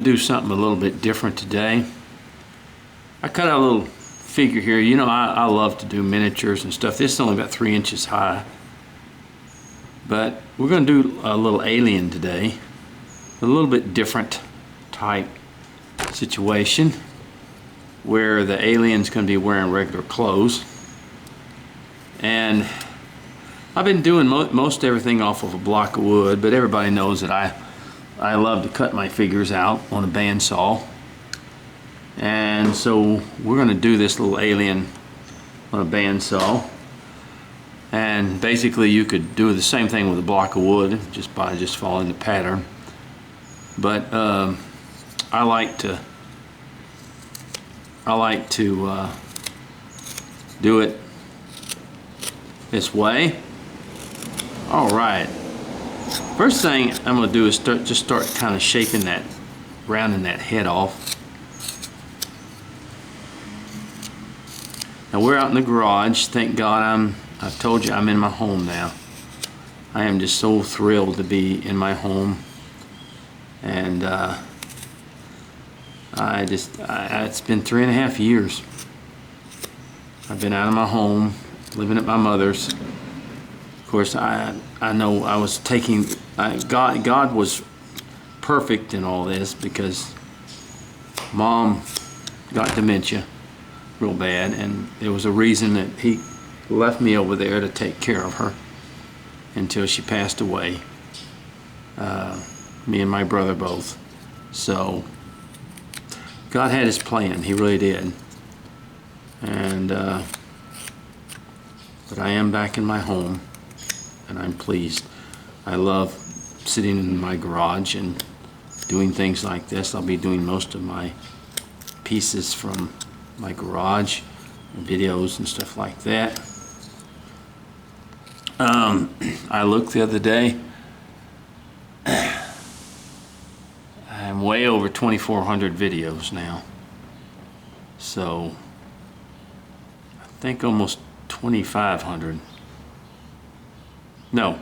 Do something a little bit different today. I cut out a little figure here. You know, I love to do miniatures and stuff. This is only about 3 inches high, but we're going to do a little alien today, a little bit different type situation where the alien's going to be wearing regular clothes. And I've been doing most everything off of a block of wood, but everybody knows that I love to cut my figures out on a bandsaw. And so we're going to do this little alien on a bandsaw. And basically you could do the same thing with a block of wood just by following the pattern. But I like to do it this way. All right. First thing I'm going to do is start kind of shaping that, rounding that head off. Now we're out in the garage. Thank God I've told you I'm in my home now. I am just so thrilled to be in my home. And it's been 3.5 years. I've been out of my home, living at my mother's. Of course, I know I was taking, God was perfect in all this because Mom got dementia real bad, and there was a reason that He left me over there to take care of her until she passed away. Me and my brother both. So God had His plan. He really did. And but I am back in my home, and I'm pleased. I love sitting in my garage and doing things like this. I'll be doing most of my pieces from my garage, videos and stuff like that. I looked the other day. I'm way over 2,400 videos now. So I think almost 2,500. No.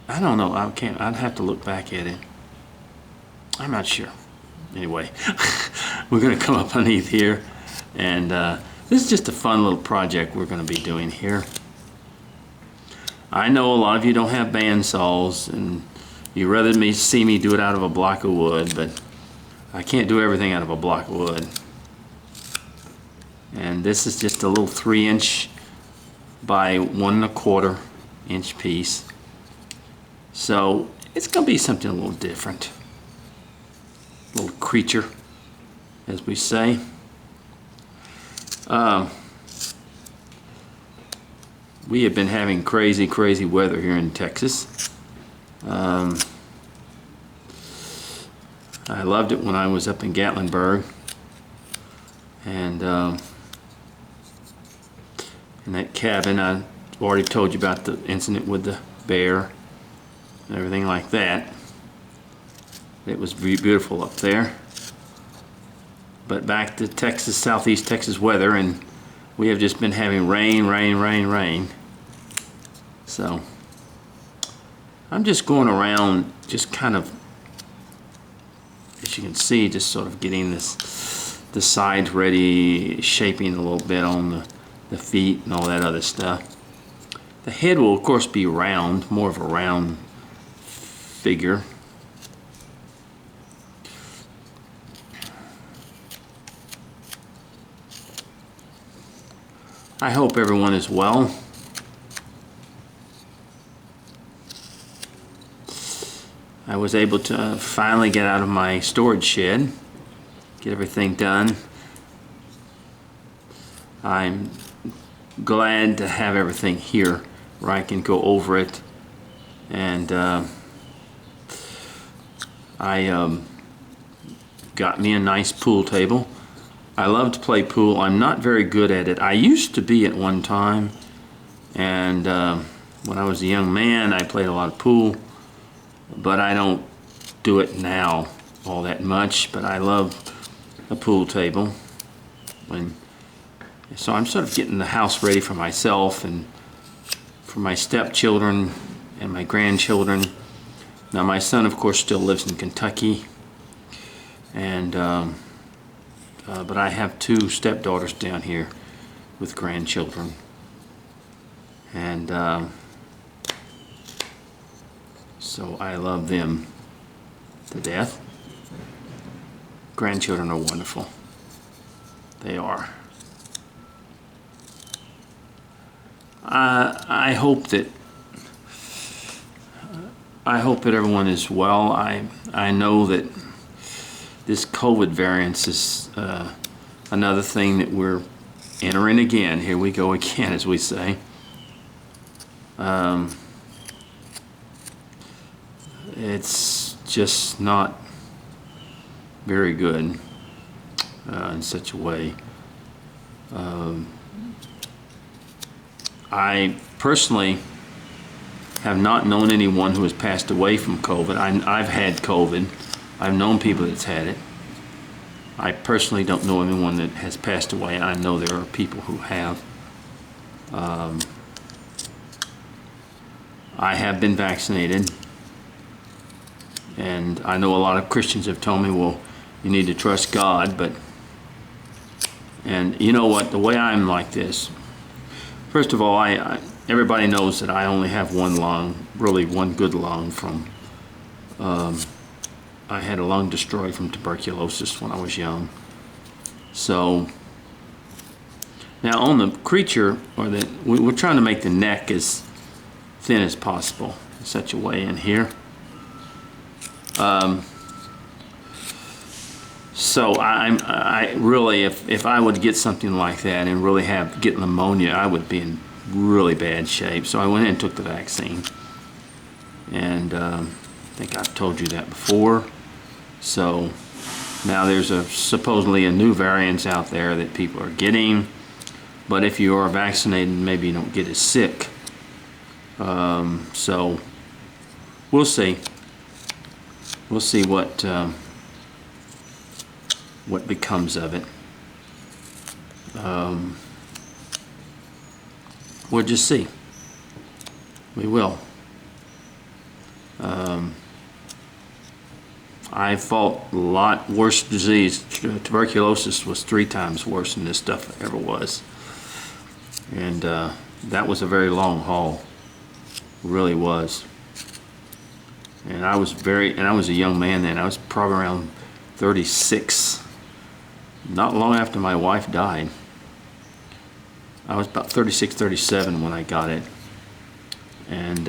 I don't know. I'd have to look back at it. I'm not sure. Anyway, we're going to come up underneath here, and this is just a fun little project we're going to be doing here. I know a lot of you don't have bandsaws, and you'd rather see me do it out of a block of wood, but I can't do everything out of a block of wood. And this is just a little 3-inch by 1¼ inch piece. So it's going to be something a little different. Little creature, as we say. We have been having crazy weather here in Texas. I loved it when I was up in Gatlinburg, and in that cabin. I already told you about the incident with the bear and everything like that. It was beautiful up there. But back to Texas, southeast Texas weather, and we have just been having rain. So I'm just going around, just kind of, as you can see, just sort of getting the sides ready, shaping a little bit on the feet and all that other stuff. The head will of course be round, more of a round figure. I hope everyone is well. I was able to finally get out of my storage shed, get everything done. I'm glad to have everything here where I can go over it. And I got me a nice pool table. I love to play pool. I'm not very good at it. I used to be at one time, and when I was a young man I played a lot of pool, but I don't do it now all that much. But I love a pool table. So I'm sort of getting the house ready for myself and for my stepchildren and my grandchildren. Now my son, of course, still lives in Kentucky, and but I have 2 stepdaughters down here with grandchildren, and so I love them to death. Grandchildren are wonderful. They are. I hope that everyone is well. I know that this COVID variant is another thing that we're entering again. Here we go again, as we say. It's just not very good in such a way. I personally have not known anyone who has passed away from COVID. I've had COVID. I've known people that's had it. I personally don't know anyone that has passed away. I know there are people who have. I have been vaccinated, and I know a lot of Christians have told me, well, you need to trust God, and you know what, the way I'm like this, first of all, everybody knows that I only have one lung, really one good lung from, I had a lung destroyed from tuberculosis when I was young. So, now on the creature, we're trying to make the neck as thin as possible, in such a way in here. So I really, if I would get something like that and really get pneumonia, I would be in really bad shape. So I went ahead and took the vaccine, and I think I've told you that before. So now there's supposedly a new variant out there that people are getting, but if you are vaccinated, maybe you don't get as sick. So we'll see. We'll see what becomes of it. We'll just see. We will. I fought a lot worse disease. Tuberculosis was 3 times worse than this stuff ever was. And that was a very long haul. It really was. And I was a young man then. I was probably around 36. Not long after my wife died. I was about 36, 37 when I got it. And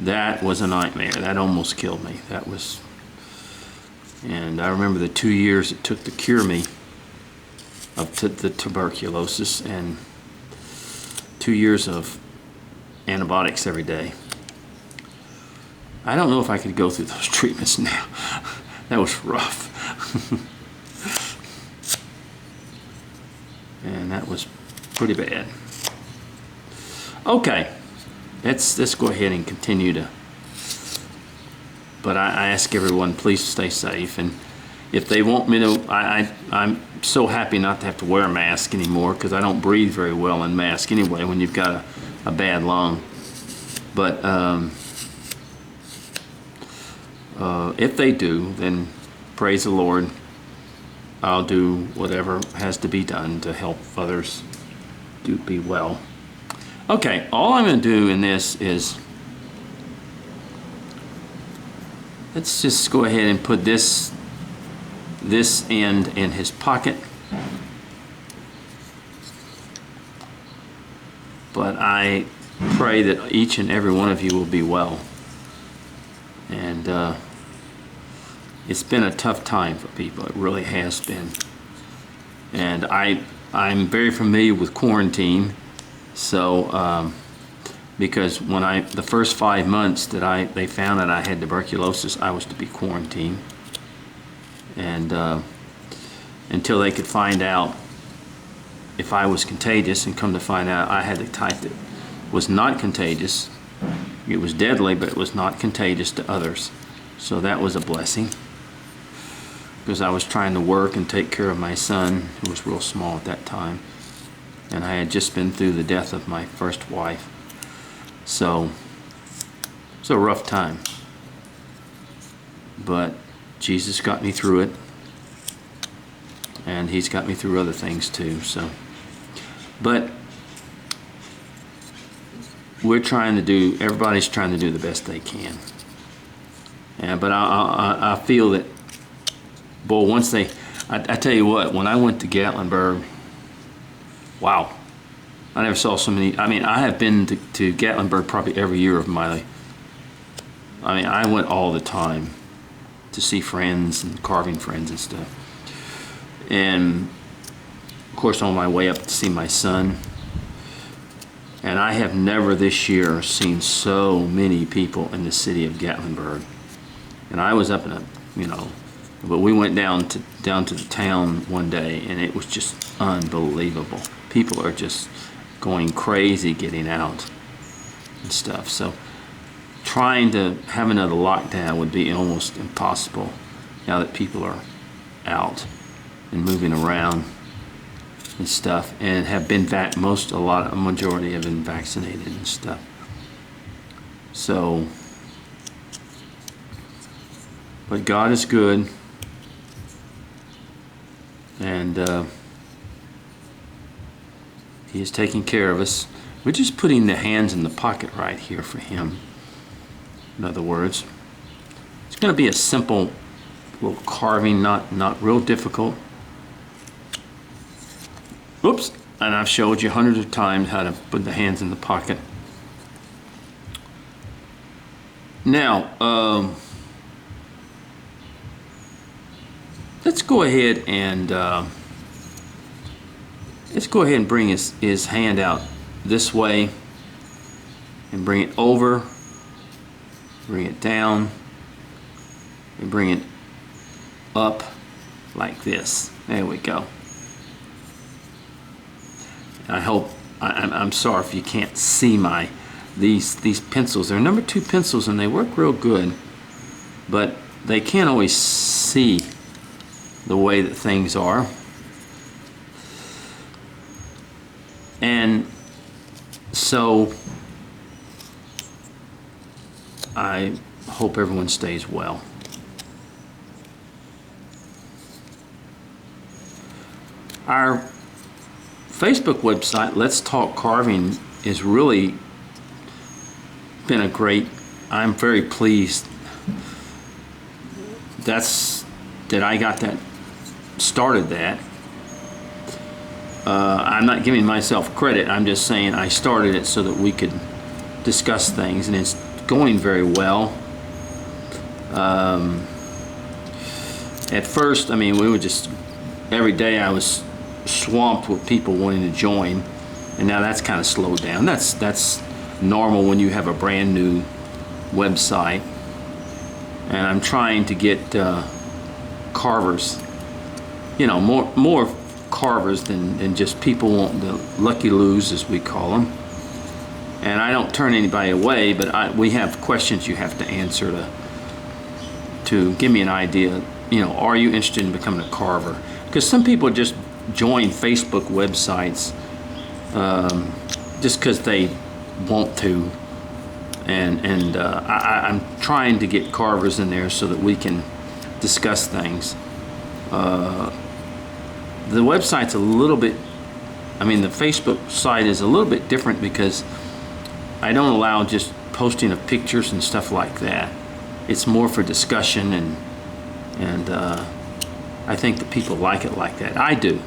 that was a nightmare. That almost killed me. And I remember the 2 years it took to cure me of the tuberculosis, and 2 years of antibiotics every day. I don't know if I could go through those treatments now. That was rough. And that was pretty bad. Okay, let's go ahead and continue to. But I ask everyone, please stay safe. And if they want me to, I'm so happy not to have to wear a mask anymore, because I don't breathe very well in mask anyway when you've got a bad lung. But if they do, then praise the Lord. I'll do whatever has to be done to help others be well. Okay, all I'm going to do in this is, let's just go ahead and put this end in his pocket. But I pray that each and every one of you will be well. And it's been a tough time for people. It really has been. And I'm very familiar with quarantine. So because when the first 5 months that they found that I had tuberculosis, I was to be quarantined. And until they could find out if I was contagious, and come to find out I had the type that was not contagious. It was deadly, but it was not contagious to others. So that was a blessing, because I was trying to work and take care of my son, who was real small at that time. And I had just been through the death of my first wife. So It's a rough time, but Jesus got me through it, and he's got me through other things too. So, but everybody's trying to do the best they can. Yeah, but I feel that, boy, once I tell you what, when I went to Gatlinburg, wow, I never saw so many. I mean, I have been to Gatlinburg probably every year of my life. I mean, I went all the time to see friends and carving friends and stuff. And of course, on my way up to see my son. And I have never this year seen so many people in the city of Gatlinburg. And I was up in but we went down to the town one day, and it was just unbelievable. People are just going crazy getting out and stuff. So trying to have another lockdown would be almost impossible now that people are out and moving around and stuff, and have been a majority have been vaccinated and stuff. So, but God is good, and he is taking care of us. We're just putting the hands in the pocket right here for him. In other words, it's going to be a simple little carving, not real difficult. Oops, and I've showed you hundreds of times how to put the hands in the pocket. Now, let's go ahead and bring his hand out this way, and bring it over, bring it down, and bring it up like this. There we go. I hope, I'm sorry if you can't see these pencils. They're number 2 pencils, and they work real good, but they can't always see the way that things are. And so I hope everyone stays well. Our Facebook website, Let's Talk Carving, is really been I'm very pleased that I got started that. I'm not giving myself credit, I'm just saying I started it so that we could discuss things, and it's going very well. At first, I mean, we were just, every day I was swamped with people wanting to join, and now that's kind of slowed down. That's normal when you have a brand new website, and I'm trying to get carvers, more carvers than just people wanting the lucky loos, as we call them. And I don't turn anybody away, but we have questions you have to answer to give me an idea. Are you interested in becoming a carver? Because some people just join Facebook websites just because they want to, and I'm trying to get carvers in there so that we can discuss things. The website's a little bit, the Facebook site is a little bit different because I don't allow just posting of pictures and stuff like that. It's more for discussion, and I think that people like it like that. I do.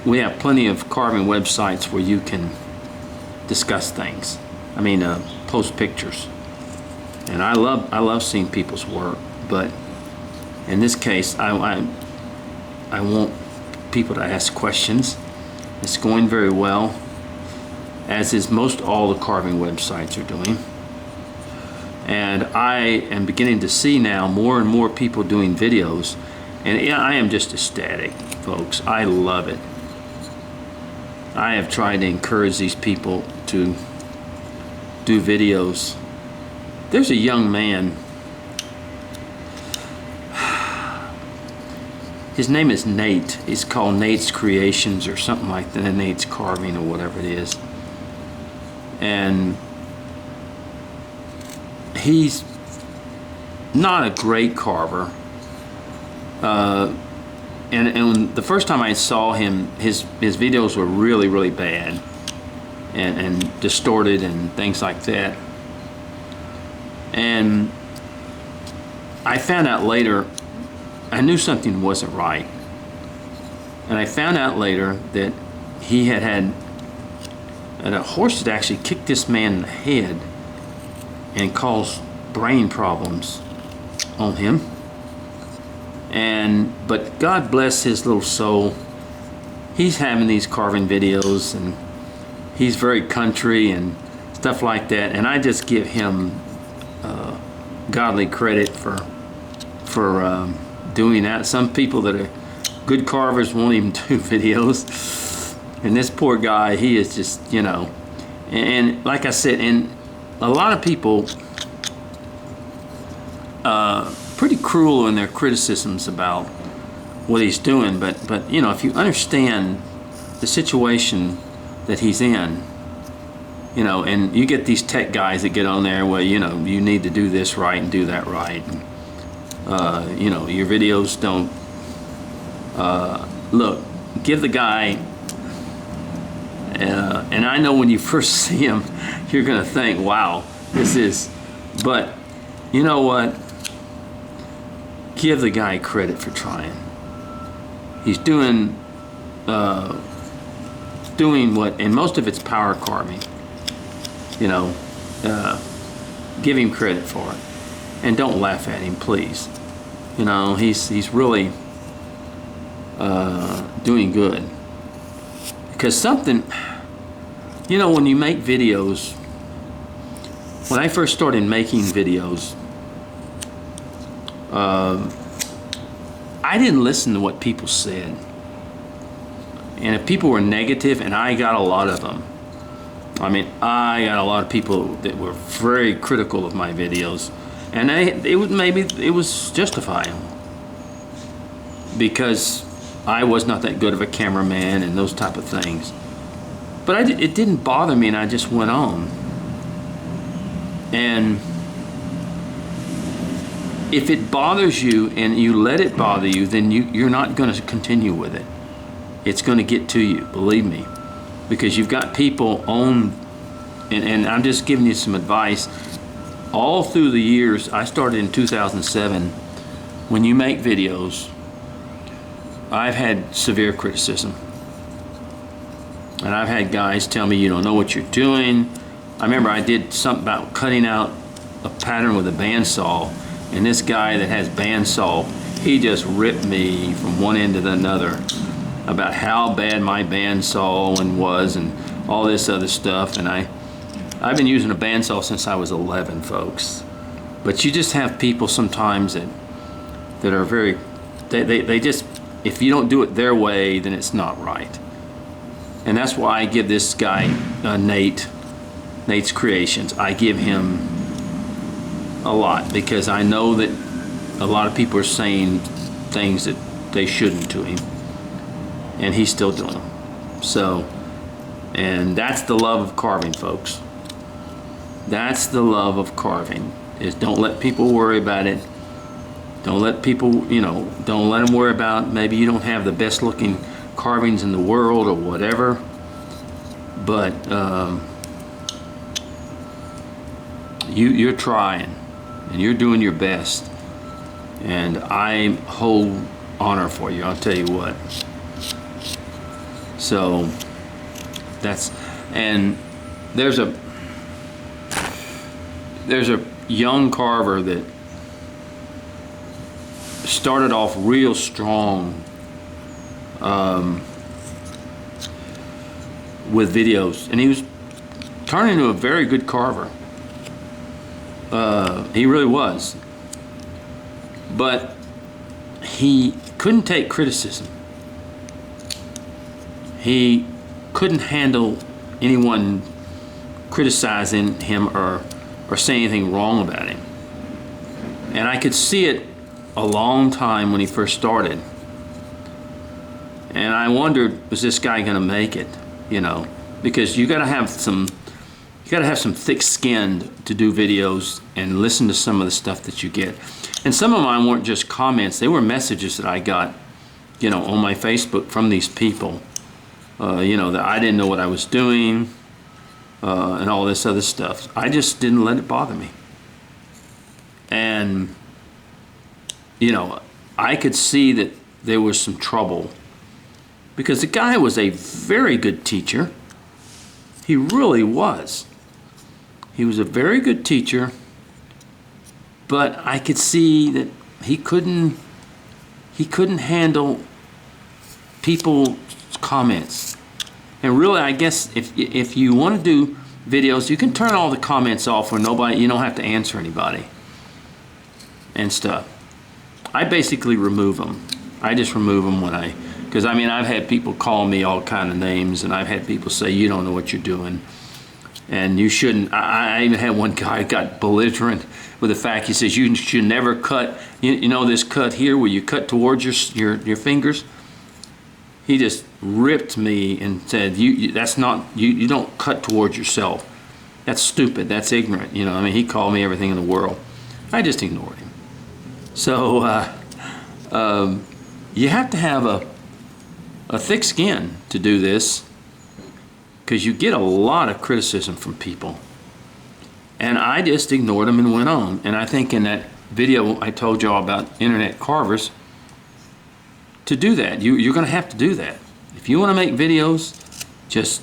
We have plenty of carving websites where you can discuss things. Post pictures. And I love seeing people's work, but in this case, I want people to ask questions. It's going very well, as is most all the carving websites are doing. And I am beginning to see now more and more people doing videos, and I am just ecstatic, folks. I love it. I have tried to encourage these people to do videos. There's a young man, his name is Nate. He's called Nate's Creations or something like that, Nate's Carving or whatever it is. And he's not a great carver. And the first time I saw him, his videos were really, really bad and distorted and things like that. And I found out later, I knew something wasn't right. And I found out later that he had a horse had actually kicked this man in the head and caused brain problems on him. But God bless his little soul. He's having these carving videos, and he's very country and stuff like that. And I just give him godly credit for doing that. Some people that are good carvers won't even do videos, and this poor guy, he is just, you know. And like I said, and a lot of people pretty cruel in their criticisms about what he's doing, but you know, if you understand the situation that he's in, you know, and you get these tech guys that get on there, well, you know, you need to do this right and do that right, and, you know, your videos don't look, give the guy, and I know when you first see him, you're gonna think, wow, this is, but you know what? Give the guy credit for trying. He's doing what, and most of it's power carving. You know, give him credit for it, and don't laugh at him, please. You know, he's really doing good. Because something, you know, when you make videos, when I first started making videos, I didn't listen to what people said. And if people were negative, and I got a lot of them, I mean, I got a lot of people that were very critical of my videos, and maybe it was justified, because I was not that good of a cameraman and those type of things. But it didn't bother me, and I just went on. And if it bothers you and you let it bother you, then you're not going to continue with it. It's going to get to you, believe me, because you've got people on, and I'm just giving you some advice. All through the years, I started in 2007. When you make videos, I've had severe criticism. And I've had guys tell me, you don't know what you're doing. I remember I did something about cutting out a pattern with a bandsaw, and this guy that has bandsaw, he just ripped me from one end to the other about how bad my bandsaw was and all this other stuff. And I've been using a bandsaw since I was 11, folks. But you just have people sometimes that are very, they just, if you don't do it their way, then it's not right. And that's why I give this guy, Nate's Creations, I give him a lot, because I know that a lot of people are saying things that they shouldn't to him, and he's still doing them. So, and that's the love of carving, folks. That's the love of carving, is don't let people worry about it. Don't let people, you know, don't let them worry about maybe you don't have the best looking carvings in the world or whatever, but you're trying and you're doing your best, and I hold honor for you, I'll tell you what. So that's, and there's a young carver that started off real strong with videos, and he was turning into a very good carver. He really was, but he couldn't take criticism. He couldn't handle anyone criticizing him or saying anything wrong about him. And I could see it a long time when he first started. And I wondered, was this guy going to make it? You know, because you got to have some you got to have some thick skin to do videos and listen to some of the stuff that you get. And some of mine weren't just comments, they were messages that I got, you know, on my Facebook from these people, you know, that I didn't know what I was doing, and all this other stuff. I just didn't let it bother me. And, you know, I could see that there was some trouble because the guy was a very good teacher. He really was. He was a very good teacher, but I could see that he couldn't handle people's comments. And really, I guess if you want to do videos, you can turn all the comments off where you don't have to answer anybody and stuff. I basically remove them. I just remove them because I mean, I've had people call me all kind of names, and I've had people say, you don't know what you're doing, and you shouldn't. I even had one guy got belligerent with the fact, he says, you should never cut, you know this cut here where you cut towards your fingers? He just ripped me and said, that's not, you don't cut towards yourself. That's stupid, that's ignorant, you know. I mean, he called me everything in the world. I just ignored him. So you have to have a thick skin to do this, because you get a lot of criticism from people. And I just ignored them and went on. And I think in that video I told y'all about internet carvers, to do that, you're going to have to do that. If you want to make videos, just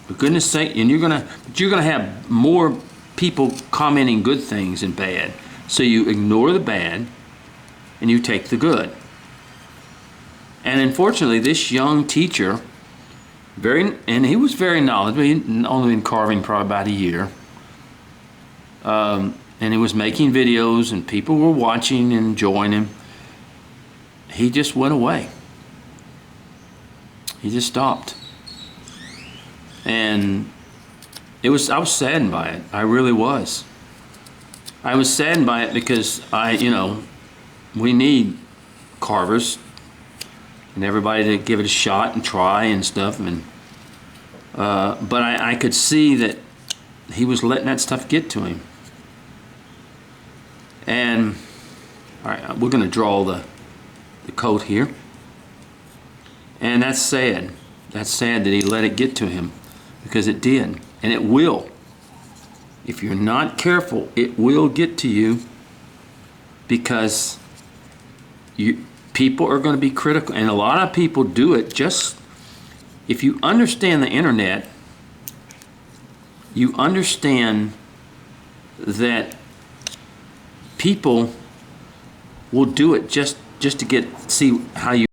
for goodness sake, and you're going to have more people commenting good things than bad. So you ignore the bad and you take the good. And unfortunately, this young teacher, and he was very knowledgeable. He'd only been carving probably about a year. And he was making videos and people were watching and enjoying him. He just went away. He just stopped. And I was saddened by it. I really was. I was saddened by it because we need carvers and everybody to give it a shot and try and stuff. And but I could see that he was letting that stuff get to him. And all right, we're going to draw the coat here. And that's sad. That's sad that he let it get to him, because it did. And it will. If you're not careful, it will get to you, because people are going to be critical. And a lot of people do it just, if you understand the internet, you understand that people will do it just to see how you